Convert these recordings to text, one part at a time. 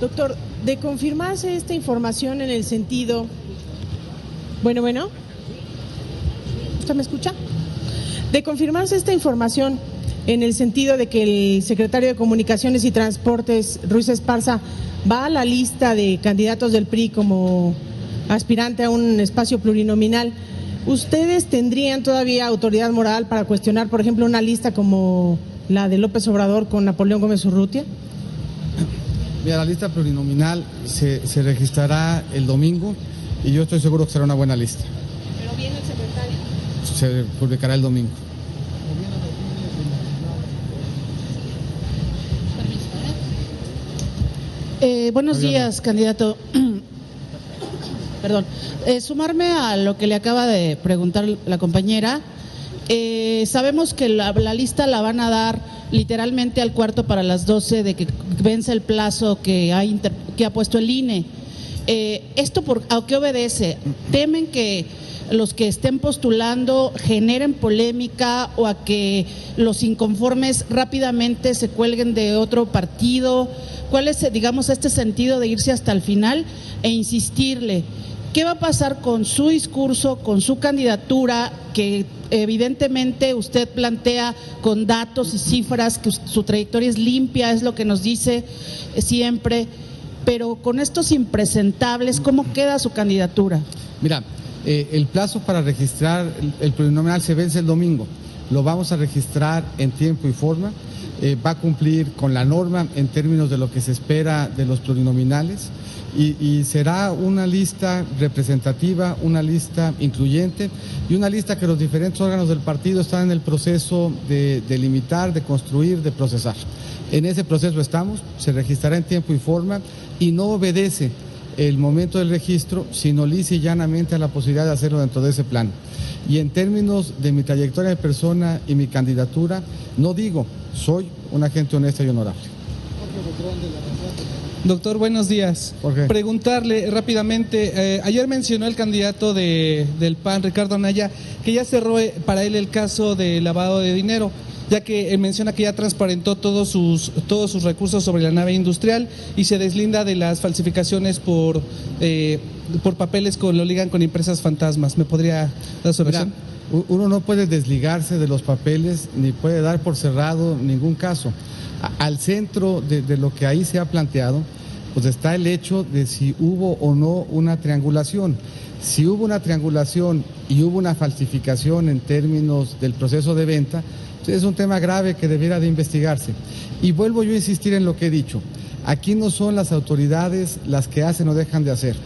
Doctor, de confirmarse esta información en el sentido... Bueno, ¿usted me escucha? De confirmarse esta información en el sentido de que el secretario de Comunicaciones y Transportes, Ruiz Esparza, va a la lista de candidatos del PRI como aspirante a un espacio plurinominal, ¿ustedes tendrían todavía autoridad moral para cuestionar, por ejemplo, una lista como la de López Obrador con Napoleón Gómez Urrutia? Mira, la lista plurinominal se registrará el domingo y yo estoy seguro que será una buena lista. Pero viene el secretario. Se publicará el domingo. Buenos días, candidato. Perdón. Sumarme a lo que le acaba de preguntar la compañera. Sabemos que la lista la van a dar literalmente al cuarto para las 12 de que vence el plazo que ha puesto el INE. ¿Esto a qué obedece? ¿Temen que los que estén postulando generen polémica o a que los inconformes rápidamente se cuelguen de otro partido? ¿Cuál es, digamos, este sentido de irse hasta el final e insistirle? ¿Qué va a pasar con su discurso, con su candidatura, que evidentemente usted plantea con datos y cifras que su trayectoria es limpia, es lo que nos dice siempre, pero con estos impresentables, ¿cómo queda su candidatura? Mira, el plazo para registrar el plurinominal se vence el domingo. Lo vamos a registrar en tiempo y forma. Va a cumplir con la norma en términos de lo que se espera de los plurinominales y será una lista representativa, una lista incluyente y una lista que los diferentes órganos del partido están en el proceso de delimitar, de construir, de procesar. En ese proceso estamos, se registrará en tiempo y forma y no obedece el momento del registro, sino lisa y llanamente a la posibilidad de hacerlo dentro de ese plan. Y en términos de mi trayectoria de persona y mi candidatura, no digo, soy una gente honesta y honorable. Doctor, buenos días. Jorge. Preguntarle rápidamente, ayer mencionó el candidato del PAN, Ricardo Anaya, que ya cerró para él el caso de lavado de dinero, ya que menciona que ya transparentó todos sus recursos sobre la nave industrial y se deslinda de las falsificaciones por papeles que lo ligan con empresas fantasmas. ¿Me podría dar su versión? Uno no puede desligarse de los papeles ni puede dar por cerrado ningún caso. Al centro de lo que ahí se ha planteado, pues está el hecho de si hubo o no una triangulación. Si hubo una triangulación y hubo una falsificación en términos del proceso de venta, pues es un tema grave que debiera de investigarse. Y vuelvo yo a insistir en lo que he dicho. Aquí no son las autoridades las que hacen o dejan de hacer.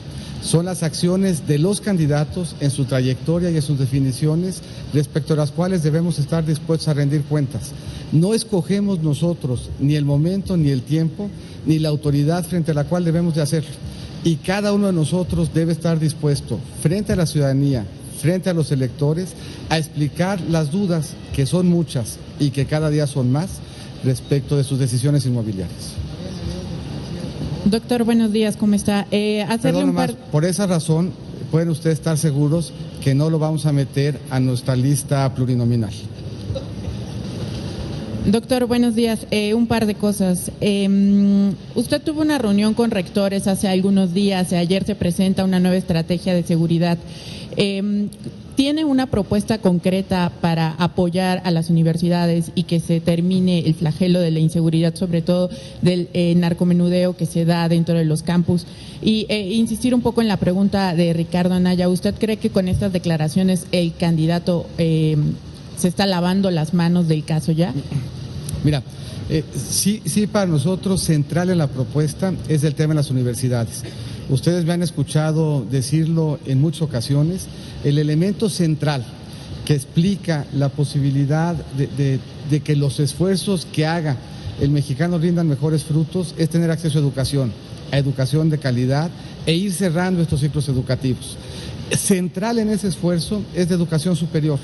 Son las acciones de los candidatos en su trayectoria y en sus definiciones respecto a las cuales debemos estar dispuestos a rendir cuentas. No escogemos nosotros ni el momento, ni el tiempo, ni la autoridad frente a la cual debemos de hacerlo. Y cada uno de nosotros debe estar dispuesto frente a la ciudadanía, frente a los electores, a explicar las dudas, que son muchas y que cada día son más, respecto de sus decisiones inmobiliarias. Doctor, buenos días, ¿cómo está? Por esa razón, pueden ustedes estar seguros que no lo vamos a meter a nuestra lista plurinominal. Doctor, buenos días. Un par de cosas. Usted tuvo una reunión con rectores hace algunos días. Ayer se presenta una nueva estrategia de seguridad. ¿Tiene una propuesta concreta para apoyar a las universidades y que se termine el flagelo de la inseguridad, sobre todo del narcomenudeo que se da dentro de los campus? Y insistir un poco en la pregunta de Ricardo Anaya. ¿Usted cree que con estas declaraciones el candidato se está lavando las manos del caso ya? Mira, sí, para nosotros central en la propuesta es el tema de las universidades. Ustedes me han escuchado decirlo en muchas ocasiones. El elemento central que explica la posibilidad de que los esfuerzos que haga el mexicano rindan mejores frutos es tener acceso a educación de calidad e ir cerrando estos ciclos educativos. Central en ese esfuerzo es de educación superior.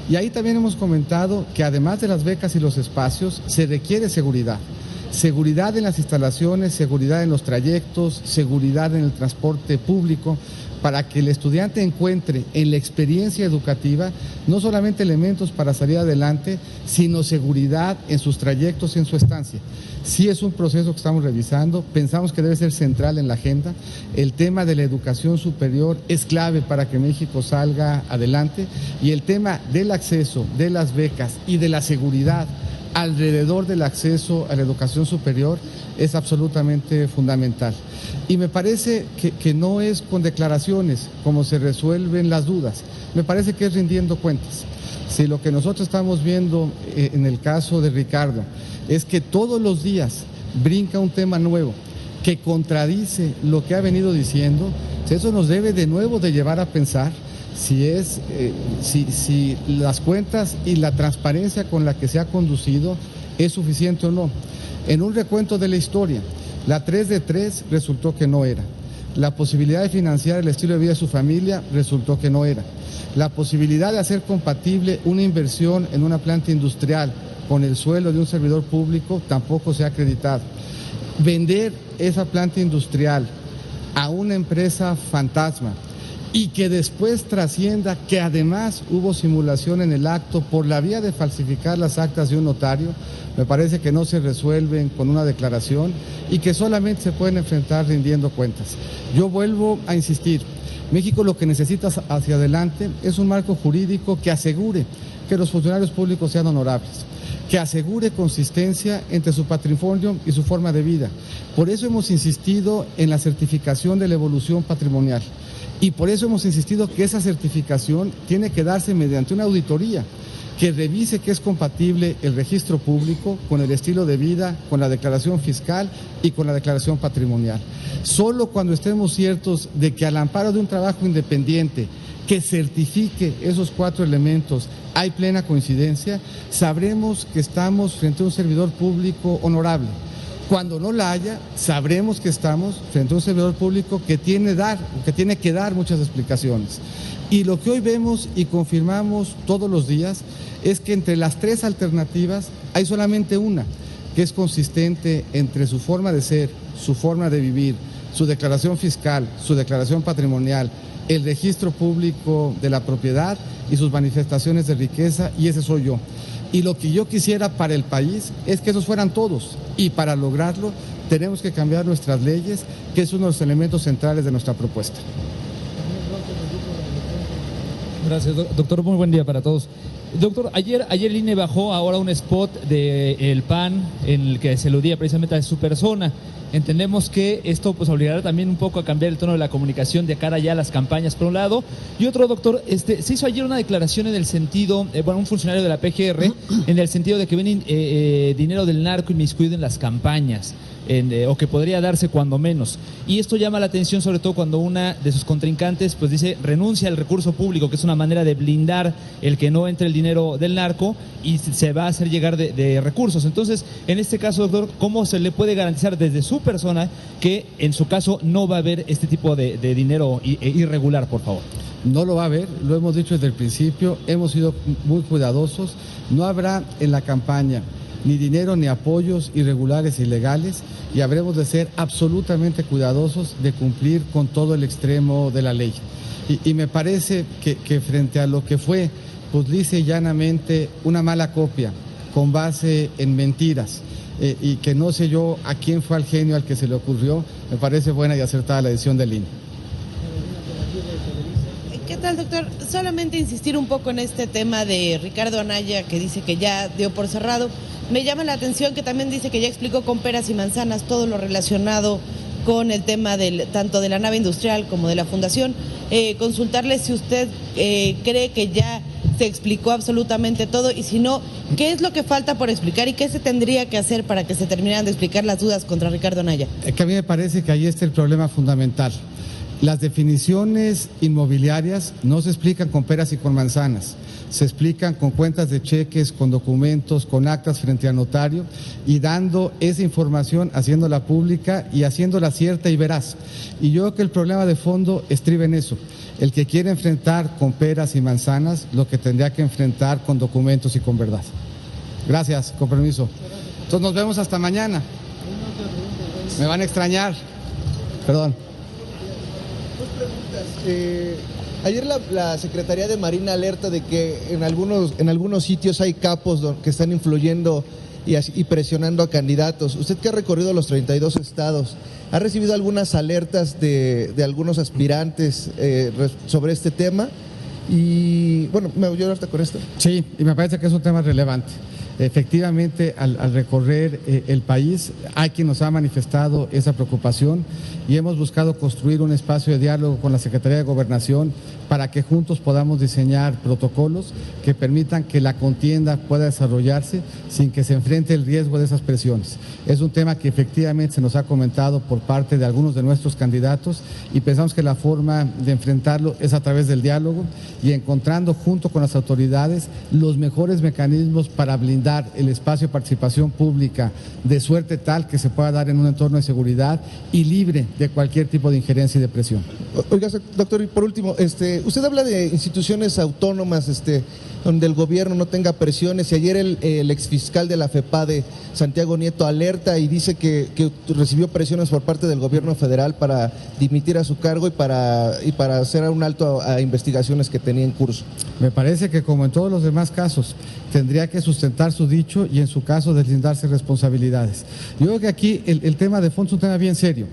Y ahí también hemos comentado que además de las becas y los espacios, se requiere seguridad. seguridad en las instalaciones, seguridad en los trayectos, seguridad en el transporte público, para que el estudiante encuentre en la experiencia educativa no solamente elementos para salir adelante, sino seguridad en sus trayectos y en su estancia. Sí es un proceso que estamos revisando, pensamos que debe ser central en la agenda. El tema de la educación superior es clave para que México salga adelante, y el tema del acceso, de las becas y de la seguridad alrededor del acceso a la educación superior es absolutamente fundamental. Y me parece que no es con declaraciones como se resuelven las dudas, me parece que es rindiendo cuentas. Si lo que nosotros estamos viendo en el caso de Ricardo es que todos los días brinca un tema nuevo que contradice lo que ha venido diciendo, eso nos debe de nuevo de llevar a pensar si las cuentas y la transparencia con la que se ha conducido es suficiente o no. En un recuento de la historia, la 3 de 3 resultó que no era. La posibilidad de financiar el estilo de vida de su familia resultó que no era. La posibilidad de hacer compatible una inversión en una planta industrial con el sueldo de un servidor público tampoco se ha acreditado. Vender esa planta industrial a una empresa fantasma y que después trascienda que además hubo simulación en el acto por la vía de falsificar las actas de un notario, me parece que no se resuelven con una declaración y que solamente se pueden enfrentar rindiendo cuentas. Yo vuelvo a insistir, México lo que necesita hacia adelante es un marco jurídico que asegure que los funcionarios públicos sean honorables, que asegure consistencia entre su patrimonio y su forma de vida. Por eso hemos insistido en la certificación de la evolución patrimonial. Y por eso hemos insistido que esa certificación tiene que darse mediante una auditoría que revise que es compatible el registro público con el estilo de vida, con la declaración fiscal y con la declaración patrimonial. Solo cuando estemos ciertos de que al amparo de un trabajo independiente que certifique esos 4 elementos hay plena coincidencia, sabremos que estamos frente a un servidor público honorable. Cuando no la haya, sabremos que estamos frente a un servidor público que tiene que dar muchas explicaciones. Y lo que hoy vemos y confirmamos todos los días es que entre las 3 alternativas hay solamente una que es consistente entre su forma de ser, su forma de vivir, su declaración fiscal, su declaración patrimonial, el registro público de la propiedad y sus manifestaciones de riqueza, y ese soy yo. Y lo que yo quisiera para el país es que esos fueran todos, y para lograrlo tenemos que cambiar nuestras leyes, que es uno de los elementos centrales de nuestra propuesta. Gracias, doctor. Muy buen día para todos. Doctor, ayer el INE bajó ahora un spot del PAN en el que se aludía precisamente a su persona. Entendemos que esto pues obligará también un poco a cambiar el tono de la comunicación de cara ya a las campañas, por un lado. Y otro, doctor, se hizo ayer una declaración en el sentido, un funcionario de la PGR, en el sentido de que ven dinero del narco inmiscuido en las campañas. O que podría darse cuando menos. Y esto llama la atención sobre todo cuando una de sus contrincantes pues dice renuncia al recurso público, que es una manera de blindar el que no entre el dinero del narco y se va a hacer llegar de recursos. Entonces, en este caso, doctor, ¿cómo se le puede garantizar desde su persona que en su caso no va a haber este tipo de dinero irregular, por favor? No lo va a haber, lo hemos dicho desde el principio, hemos sido muy cuidadosos, no habrá en la campaña ni dinero ni apoyos irregulares e ilegales, y habremos de ser absolutamente cuidadosos de cumplir con todo el extremo de la ley. Y me parece que frente a lo que fue, pues lisa y llanamente, una mala copia con base en mentiras, y que no sé yo a quién fue al genio al que se le ocurrió, me parece buena y acertada la decisión del INE. ¿Qué tal, doctor? Solamente insistir un poco en este tema de Ricardo Anaya, que dice que ya dio por cerrado. Me llama la atención que también dice que ya explicó con peras y manzanas todo lo relacionado con el tema tanto de la nave industrial como de la fundación. Consultarle si usted cree que ya se explicó absolutamente todo, y si no, ¿qué es lo que falta por explicar y qué se tendría que hacer para que se terminaran de explicar las dudas contra Ricardo Anaya? Que a mí me parece que ahí está el problema fundamental. Las definiciones inmobiliarias no se explican con peras y con manzanas, se explican con cuentas de cheques, con documentos, con actas frente a notario, y dando esa información, haciéndola pública y haciéndola cierta y veraz. Y yo creo que el problema de fondo estriba en eso. El que quiere enfrentar con peras y manzanas, lo que tendría que enfrentar con documentos y con verdad. Gracias, con permiso. Entonces nos vemos hasta mañana. Me van a extrañar. Perdón. Dos preguntas. Ayer la Secretaría de Marina alerta de que en algunos sitios hay capos que están influyendo y presionando a candidatos. Usted que ha recorrido los 32 estados, ¿ha recibido algunas alertas de algunos aspirantes sobre este tema? Y bueno, ¿me voy a hablar con esto? Sí, y me parece que es un tema relevante. Efectivamente, al recorrer el país, hay quien nos ha manifestado esa preocupación y hemos buscado construir un espacio de diálogo con la Secretaría de Gobernación para que juntos podamos diseñar protocolos que permitan que la contienda pueda desarrollarse sin que se enfrente el riesgo de esas presiones. Es un tema que efectivamente se nos ha comentado por parte de algunos de nuestros candidatos y pensamos que la forma de enfrentarlo es a través del diálogo y encontrando junto con las autoridades los mejores mecanismos para blindar el espacio de participación pública de suerte tal que se pueda dar en un entorno de seguridad y libre de cualquier tipo de injerencia y de presión. Oiga, doctor, y por último, usted habla de instituciones autónomas, donde el gobierno no tenga presiones, y ayer el exfiscal de la FEPADE, Santiago Nieto, alerta y dice que recibió presiones por parte del gobierno federal para dimitir a su cargo y para hacer un alto a investigaciones que tenía en curso. Me parece que, como en todos los demás casos, tendría que sustentar su dicho y en su caso deslindarse responsabilidades. Yo creo que aquí el tema de fondo es un tema bien serio.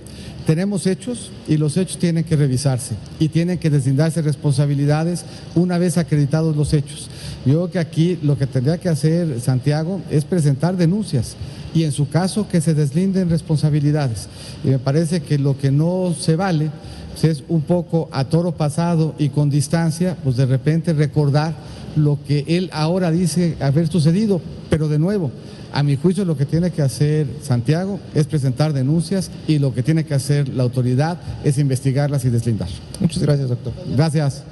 Tenemos hechos y los hechos tienen que revisarse y tienen que deslindarse responsabilidades una vez acreditados los hechos. Yo creo que aquí lo que tendría que hacer Santiago es presentar denuncias y en su caso que se deslinden responsabilidades. Y me parece que lo que no se vale pues es un poco a toro pasado y con distancia, pues de repente recordar lo que él ahora dice haber sucedido, pero de nuevo, a mi juicio lo que tiene que hacer Santiago es presentar denuncias y lo que tiene que hacer la autoridad es investigarlas y deslindar. Muchas gracias, doctor. Gracias.